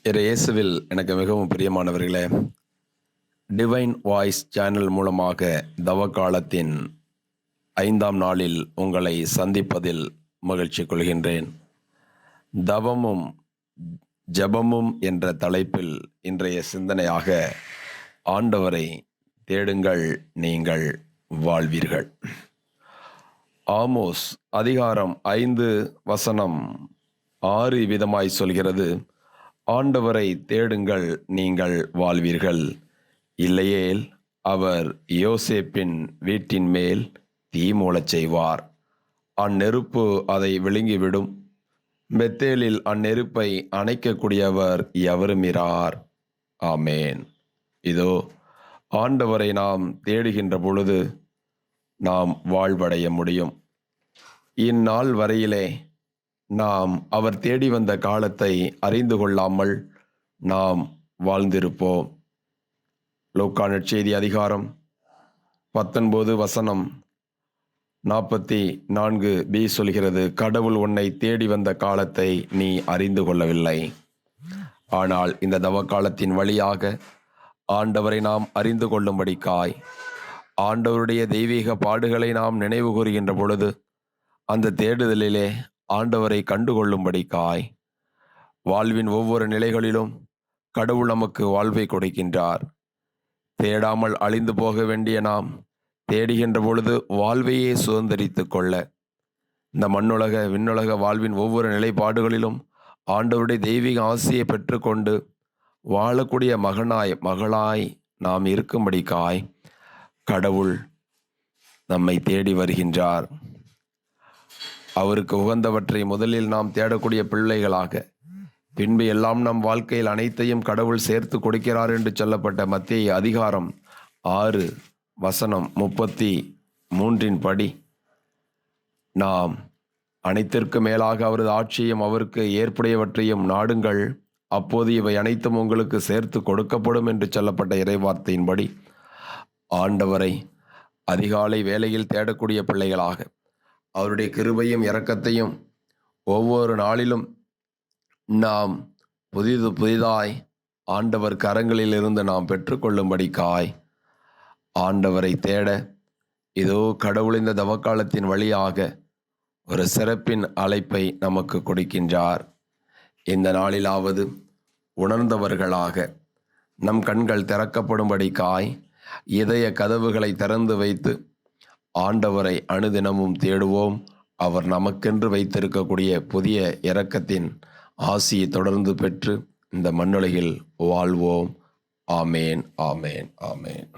இயேசுவில் எனக்கு மிகவும் பிரியமானவர்களே, டிவைன் வாய்ஸ் சேனல் மூலமாக தவக்காலத்தின் 5ஆம் நாளில் உங்களை சந்திப்பதில் மகிழ்ச்சி கொள்கின்றேன். தவமும் ஜெபமும் என்ற தலைப்பில் இன்றைய சிந்தனையாக, ஆண்டவரை தேடுங்கள் நீங்கள் வாழ்வீர்கள். ஆமோஸ் அதிகாரம் 5 வசனம் 6 விதமாய் சொல்கிறது: ஆண்டவரை தேடுங்கள் நீங்கள் வாழ்வீர்கள், இல்லையேல் அவர் யோசேப்பின் வீட்டின் மேல் தீ மூளச் செய்வார், அந்நெருப்பு அதை விழுங்கிவிடும். பெத்தேலில் அந்நெருப்பை அணைக்கக்கூடியவர் எவருமிரார். ஆமேன். இதோ, ஆண்டவரை நாம் தேடுகின்ற பொழுது நாம் வாழ்வடைய முடியும். இந்நாள் வரையிலே நாம் அவர் தேடி வந்த காலத்தை அறிந்து கொள்ளாமல் நாம் வாழ்ந்திருப்போம். லூக்கா நற்செய்தி அதிகாரம் 19 வசனம் 44b சொல்கிறது: கடவுள் உன்னை தேடி வந்த காலத்தை நீ அறிந்து கொள்ளவில்லை. ஆனால் இந்த தவக்காலத்தின் வழியாக ஆண்டவரை நாம் அறிந்து கொள்ளும்படிக்காய், ஆண்டவருடைய தெய்வீக பாடுகளை நாம் நினைவு கூறுகின்ற பொழுது, அந்த தேடுதலிலே ஆண்டவரை கண்டுகொள்ளும்படிக்காய், வாழ்வின் ஒவ்வொரு நிலைகளிலும் கடவுள் நமக்கு வாழ்வை கொடுக்கின்றார். தேடாமல் அழிந்து போக வேண்டிய நாம் தேடுகின்ற பொழுது வாழ்வையே சுதந்திரித்து கொள்ள, இந்த மண்ணுலக விண்ணுலக வாழ்வின் ஒவ்வொரு நிலைப்பாடுகளிலும் ஆண்டவருடைய தெய்வீக ஆசியை பெற்றுக்கொண்டு வாழக்கூடிய மகனாய் மகளாய் நாம் இருக்கும்படிக்காய் கடவுள் நம்மை தேடி வருகின்றார். அவருக்கு உகந்தவற்றை முதலில் நாம் தேடக்கூடிய பிள்ளைகளாக, பின்பு எல்லாம் நம் வாழ்க்கையில் அனைத்தையும் கடவுள் சேர்த்து கொடுக்கிறார் என்று சொல்லப்பட்ட மத்தேயு அதிகாரம் 6 வசனம் 33 படி, நாம் அனைத்திற்கு மேலாக அவரது ஆட்சியும் அவருக்கு ஏற்புடையவற்றையும் நாடுங்கள், அப்போது இவை அனைத்தும் உங்களுக்கு சேர்த்து கொடுக்கப்படும் என்று சொல்லப்பட்ட இறைவார்த்தையின்படி, ஆண்டவரை அதிகாலை வேளையில் தேடக்கூடிய பிள்ளைகளாக, அவருடைய கிருபையும் இரக்கத்தையும் ஒவ்வொரு நாளிலும் நாம் புதிதாய் ஆண்டவர் கரங்களில் இருந்து நாம் பெற்றுக்கொள்ளும்படிக்காய் ஆண்டவரை தேட, இதோ கடவுள் இந்த தவக்காலத்தின் வழியாக ஒரு சிறப்பின் அழைப்பை நமக்கு கொடுக்கின்றார். இந்த நாளிலாவது உணர்ந்தவர்களாக நம் கண்கள் திறக்கப்படும்படிக்காய் இதய கதவுகளை திறந்து வைத்து ஆண்டவரை அனுதினமும் தேடுவோம். அவர் நமக்கென்று வைத்திருக்கக்கூடிய புதிய இரக்கத்தின் ஆசியை தொடர்ந்து பெற்று இந்த மண்ணுலகில் வாழ்வோம். ஆமேன், ஆமேன், ஆமேன்.